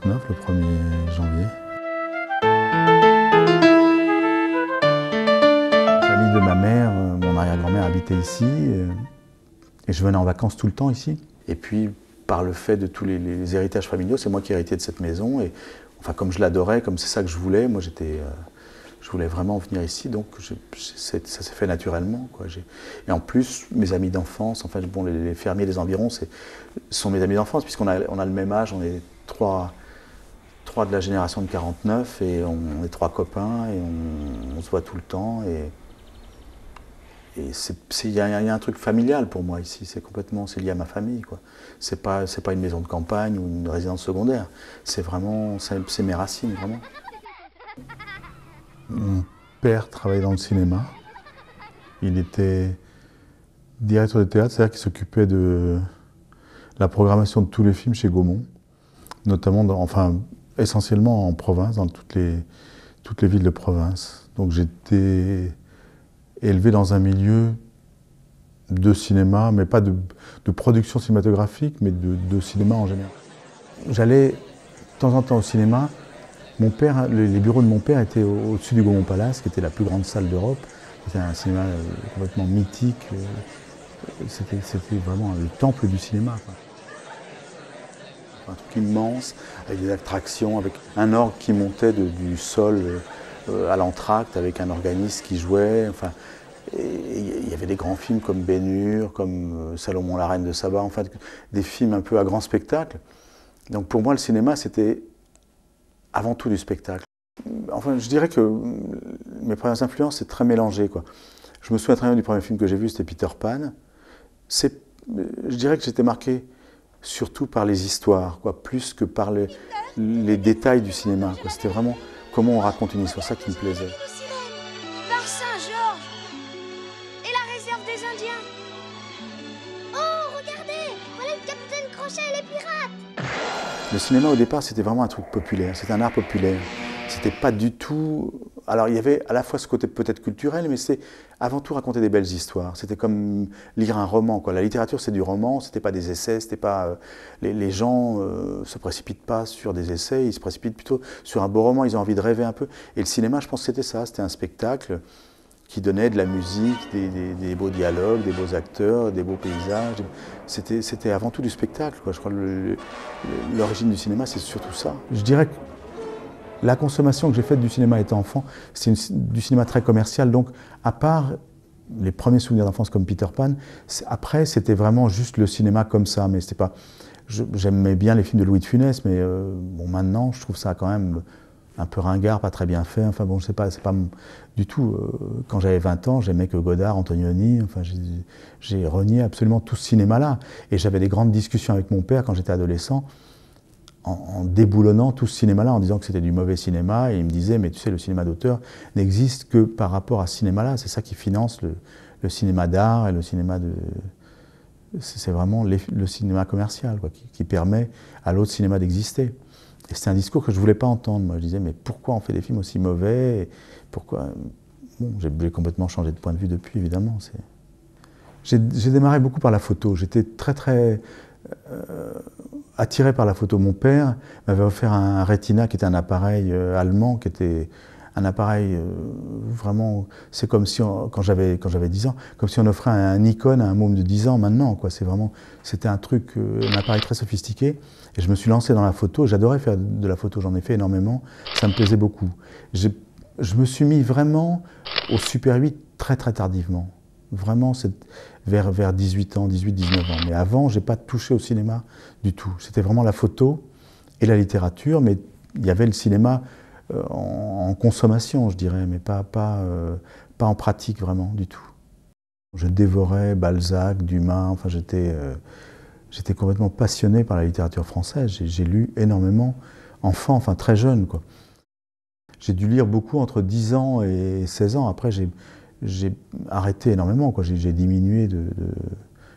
1949, le 1er janvier. La famille de ma mère, mon arrière-grand-mère habitait ici et je venais en vacances tout le temps ici. Et puis, par le fait de tous les héritages familiaux, c'est moi qui ai hérité de cette maison. Et enfin, comme je l'adorais, comme c'est ça que je voulais, moi je voulais vraiment venir ici, donc ça s'est fait naturellement, quoi. Et en plus, mes amis d'enfance, enfin bon, les fermiers des environs, sont mes amis d'enfance, puisqu'on a le même âge, on est trois de la génération de 49, et on est trois copains, et on se voit tout le temps. Et il y a un truc familial pour moi ici, c'est lié à ma famille, quoi. C'est pas une maison de campagne ou une résidence secondaire, c'est mes racines, vraiment. Mon père travaillait dans le cinéma. Il était directeur de théâtre, c'est-à-dire qu'il s'occupait de la programmation de tous les films chez Gaumont, notamment, essentiellement en province, dans toutes les villes de province. Donc j'étais élevé dans un milieu de cinéma, mais pas de production cinématographique, mais de cinéma en général. J'allais de temps en temps au cinéma. Les bureaux de mon père étaient au-dessus du Gaumont Palace, qui était la plus grande salle d'Europe. C'était un cinéma complètement mythique. C'était vraiment le temple du cinéma, quoi. Un truc immense, avec des attractions, avec un orgue qui montait du sol à l'entracte, avec un organiste qui jouait. Enfin, il y avait des grands films comme Ben-Hur, comme Salomon la reine de Saba, enfin des films un peu à grand spectacle. Donc pour moi, le cinéma, c'était avant tout du spectacle. Enfin, je dirais que mes premières influences, c'est très mélangé, quoi. Je me souviens très bien du premier film que j'ai vu, c'était Peter Pan. Je dirais que j'étais marqué surtout par les histoires, quoi, plus que par les détails du cinéma, quoi. C'était vraiment comment on raconte une histoire, ça qui me plaisait. Par Saint-Georges et la réserve des Indiens. Oh, regardez, voilà le capitaine Crochet et les pirates. Le cinéma, au départ, c'était vraiment un truc populaire, c'était un art populaire. C'était pas du tout... Alors, il y avait à la fois ce côté peut-être culturel, mais c'était avant tout raconter des belles histoires. C'était comme lire un roman, quoi. La littérature, c'est du roman, c'était pas des essais, c'était pas... les gens se précipitent pas sur des essais, ils se précipitent plutôt sur un beau roman, ils ont envie de rêver un peu. Et le cinéma, je pense que c'était ça, c'était un spectacle qui donnait de la musique, des beaux dialogues, des beaux acteurs, des beaux paysages. C'était avant tout du spectacle, quoi. Je crois que l'origine du cinéma, c'est surtout ça. Je dirais que la consommation que j'ai faite du cinéma étant enfant, c'est du cinéma très commercial. Donc, à part les premiers souvenirs d'enfance comme Peter Pan, après, c'était vraiment juste le cinéma comme ça. Mais c'était pas... J'aimais bien les films de Louis de Funès, mais bon, maintenant, je trouve ça quand même un peu ringard, pas très bien fait. Enfin bon, c'est pas du tout. Quand j'avais 20 ans, j'aimais que Godard, Antonioni. Enfin, j'ai renié absolument tout ce cinéma-là. Et j'avais des grandes discussions avec mon père quand j'étais adolescent, en déboulonnant tout ce cinéma-là, en disant que c'était du mauvais cinéma. Et il me disait, mais tu sais, le cinéma d'auteur n'existe que par rapport à ce cinéma-là. C'est ça qui finance le cinéma d'art et le cinéma de... C'est vraiment le cinéma commercial, quoi, qui permet à l'autre cinéma d'exister. Et c'est un discours que je ne voulais pas entendre. Moi, je disais, mais pourquoi on fait des films aussi mauvais? Pourquoi... Bon, j'ai complètement changé de point de vue depuis, évidemment. J'ai démarré beaucoup par la photo. J'étais très attiré par la photo. Mon père m'avait offert un Retina, qui était un appareil allemand, qui était un appareil vraiment... C'est comme si, quand j'avais 10 ans, comme si on offrait un Nikon à un môme de 10 ans maintenant, quoi. C'était un truc, un appareil très sophistiqué. Et je me suis lancé dans la photo. J'adorais faire de la photo, j'en ai fait énormément. Ça me plaisait beaucoup. Je me suis mis vraiment au Super 8 très tardivement. Vraiment, vers 18 ans, 18-19 ans. Mais avant, je n'ai pas touché au cinéma du tout. C'était vraiment la photo et la littérature, mais il y avait le cinéma en consommation, je dirais, mais pas en pratique vraiment du tout. Je dévorais Balzac, Dumas, enfin j'étais complètement passionné par la littérature française. J'ai lu énormément, enfant, enfin très jeune, quoi. J'ai dû lire beaucoup entre 10 ans et 16 ans. Après, j'ai arrêté énormément, quoi. J'ai diminué de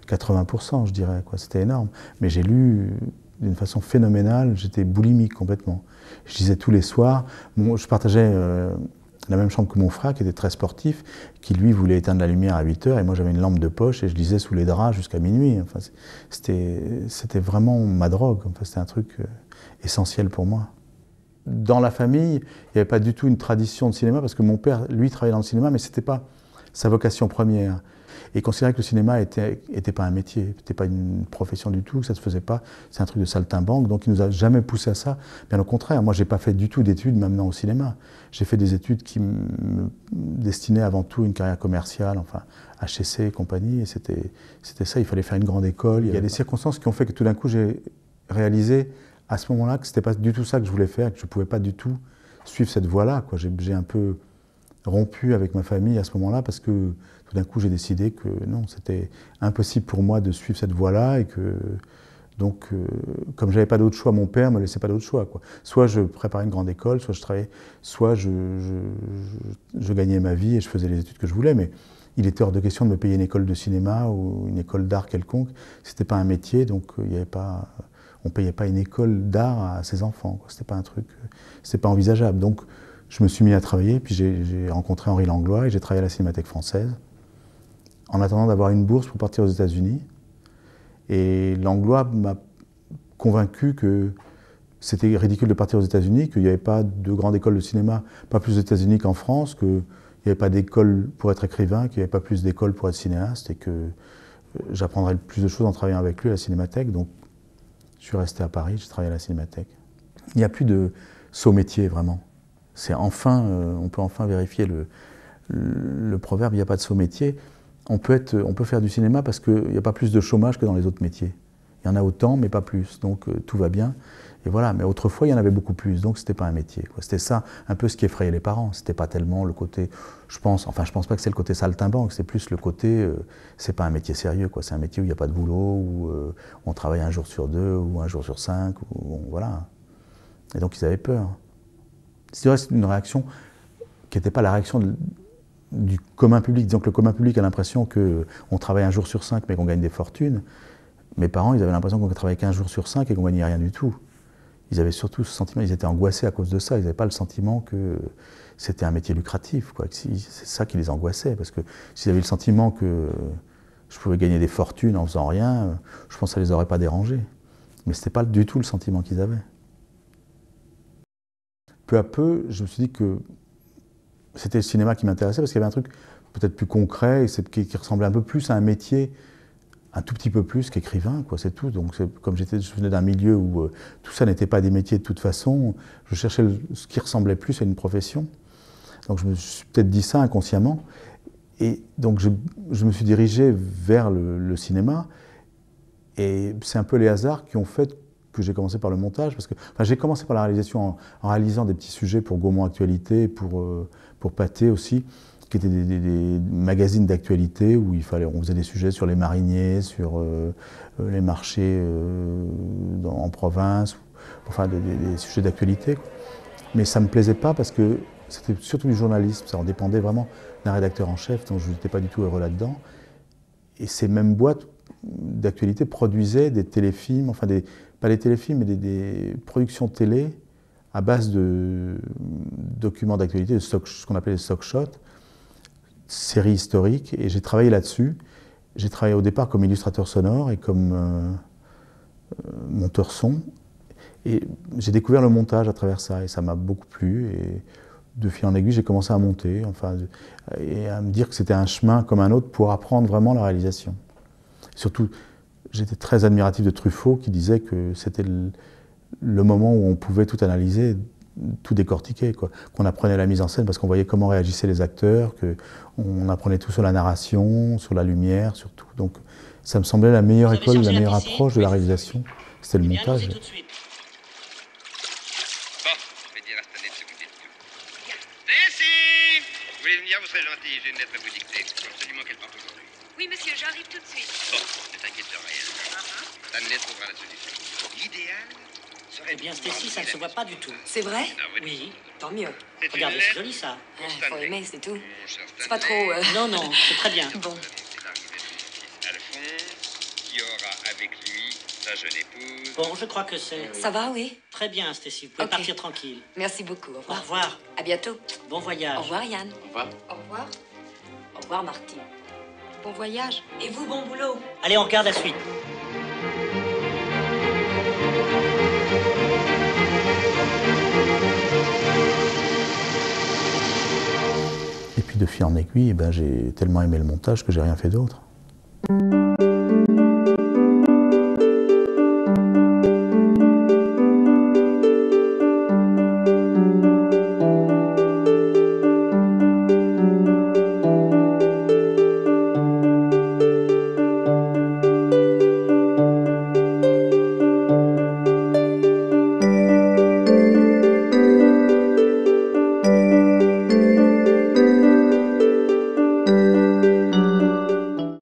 80%, je dirais, quoi. C'était énorme. Mais j'ai lu d'une façon phénoménale, j'étais boulimique complètement. Je lisais tous les soirs. Bon, je partageais la même chambre que mon frère, qui était très sportif, qui lui voulait éteindre la lumière à 8 heures, et moi j'avais une lampe de poche et je lisais sous les draps jusqu'à minuit. Enfin, c'était vraiment ma drogue, enfin, c'était un truc essentiel pour moi. Dans la famille, il n'y avait pas du tout une tradition de cinéma, parce que mon père, lui, travaillait dans le cinéma, mais ce n'était pas sa vocation première. Et il considérait que le cinéma était pas un métier, n'était pas une profession du tout, que ça ne se faisait pas, c'est un truc de saltimbanque, donc il ne nous a jamais poussé à ça. Bien au contraire, moi je n'ai pas fait du tout d'études m'amenant au cinéma. J'ai fait des études qui me destinaient avant tout à une carrière commerciale, enfin HEC et compagnie, et c'était ça, il fallait faire une grande école. Il y a des circonstances qui ont fait que tout d'un coup j'ai réalisé à ce moment-là que ce n'était pas du tout ça que je voulais faire, que je ne pouvais pas du tout suivre cette voie-là. J'ai un peu rompu avec ma famille à ce moment-là parce que tout d'un coup j'ai décidé que non, c'était impossible pour moi de suivre cette voie-là et que donc comme j'avais pas d'autre choix, mon père me laissait pas d'autre choix, quoi. Soit je préparais une grande école, soit je travaillais, soit je gagnais ma vie et je faisais les études que je voulais, mais il était hors de question de me payer une école de cinéma ou une école d'art quelconque. C'était pas un métier, donc il y avait pas, on payait pas une école d'art à ses enfants, quoi. C'était pas un truc, c'était pas envisageable. Donc je me suis mis à travailler, puis j'ai rencontré Henri Langlois et j'ai travaillé à la Cinémathèque française en attendant d'avoir une bourse pour partir aux États-Unis. Et Langlois m'a convaincu que c'était ridicule de partir aux États-Unis, qu'il n'y avait pas de grande école de cinéma, pas plus aux États-Unis qu'en France, qu'il n'y avait pas d'école pour être écrivain, qu'il n'y avait pas plus d'école pour être cinéaste, et que j'apprendrais plus de choses en travaillant avec lui à la Cinémathèque. Donc je suis resté à Paris, j'ai travaillé à la Cinémathèque. Il n'y a plus de saut métier, vraiment. C'est enfin, on peut enfin vérifier le proverbe, il n'y a pas de saut métier. On peut faire du cinéma parce qu'il n'y a pas plus de chômage que dans les autres métiers. Il y en a autant, mais pas plus, donc tout va bien. Et voilà, mais autrefois, il y en avait beaucoup plus, donc c'était pas un métier, quoi. C'était ça, un peu ce qui effrayait les parents. C'était pas tellement le côté, je pense pas que c'est le côté saltimbanque, c'est plus le côté, c'est pas un métier sérieux, quoi. C'est un métier où il n'y a pas de boulot, où on travaille un jour sur 2, ou un jour sur 5, voilà. Et donc ils avaient peur. C'est vrai, c'est une réaction qui n'était pas la réaction du commun public. Disons que le commun public a l'impression qu'on travaille un jour sur 5 mais qu'on gagne des fortunes. Mes parents, ils avaient l'impression qu'on travaillait qu'un jour sur 5 et qu'on gagnait rien du tout. Ils avaient surtout ce sentiment, ils étaient angoissés à cause de ça. Ils n'avaient pas le sentiment que c'était un métier lucratif, quoi. C'est ça qui les angoissait, parce que s'ils avaient le sentiment que je pouvais gagner des fortunes en faisant rien, je pense que ça ne les aurait pas dérangés. Mais ce n'était pas du tout le sentiment qu'ils avaient. Peu à peu, je me suis dit que c'était le cinéma qui m'intéressait parce qu'il y avait un truc peut-être plus concret et qui ressemblait un peu plus à un métier, un tout petit peu plus qu'écrivain, quoi, c'est tout. Donc comme je venais d'un milieu où tout ça n'était pas des métiers de toute façon, je cherchais ce qui ressemblait plus à une profession. Donc je me suis peut-être dit ça inconsciemment. Et donc je me suis dirigé vers le cinéma. Et c'est un peu les hasards qui ont fait que j'ai commencé par le montage, parce que j'ai commencé par la réalisation en réalisant des petits sujets pour Gaumont Actualité, pour Pathé aussi, qui étaient des magazines d'actualité où on faisait des sujets sur les mariniers, sur les marchés en province, enfin des sujets d'actualité. Mais ça ne me plaisait pas parce que c'était surtout du journalisme, ça en dépendait vraiment d'un rédacteur en chef, donc je n'étais pas du tout heureux là-dedans. Et ces mêmes boîtes d'actualité produisaient des téléfilms, enfin pas des téléfilms, mais des productions télé à base de documents d'actualité, ce qu'on appelait les stock shots, séries historiques, et j'ai travaillé là-dessus. J'ai travaillé au départ comme illustrateur sonore et comme monteur son, et j'ai découvert le montage à travers ça, et ça m'a beaucoup plu, et de fil en aiguille, j'ai commencé à monter, et à me dire que c'était un chemin comme un autre pour apprendre vraiment la réalisation. Surtout, j'étais très admiratif de Truffaut qui disait que c'était le moment où on pouvait tout analyser, tout décortiquer, quoi. Qu'on apprenait la mise en scène parce qu'on voyait comment réagissaient les acteurs, qu'on apprenait tout sur la narration, sur la lumière, sur tout. Donc ça me semblait la meilleure école, la meilleure approche de la réalisation, c'était le montage. Vous voulez venir, vous serez gentil, j'ai une lettre à vous dicter. Il faut absolument qu'elle parte aujourd'hui. Oui, monsieur, j'arrive tout de suite. Bon, ne t'inquiète de rien. Stanley trouvera la solution. L'idéal serait... Eh bien, Stacy, ça ne se voit pas du tout. C'est vrai? Oui. Tant mieux. Regardez, c'est joli, ça. Il faut aimer, c'est tout. Mon cher C'est pas trop... Non, c'est très bien. Bon. Alphonse, qui aura avec lui sa jeune épouse. Bon, je crois que c'est... Ça va, oui? Très bien, Stacy. Vous pouvez Ok. partir tranquille. Merci beaucoup. Au Au revoir. revoir. À bientôt. Bon voyage. Au revoir, Yann. Au revoir. Au revoir. Au revoir, Martine. Bon voyage. Et vous, bon boulot. Allez, on regarde la suite. Et puis de fil en aiguille, eh ben, j'ai tellement aimé le montage que j'ai rien fait d'autre.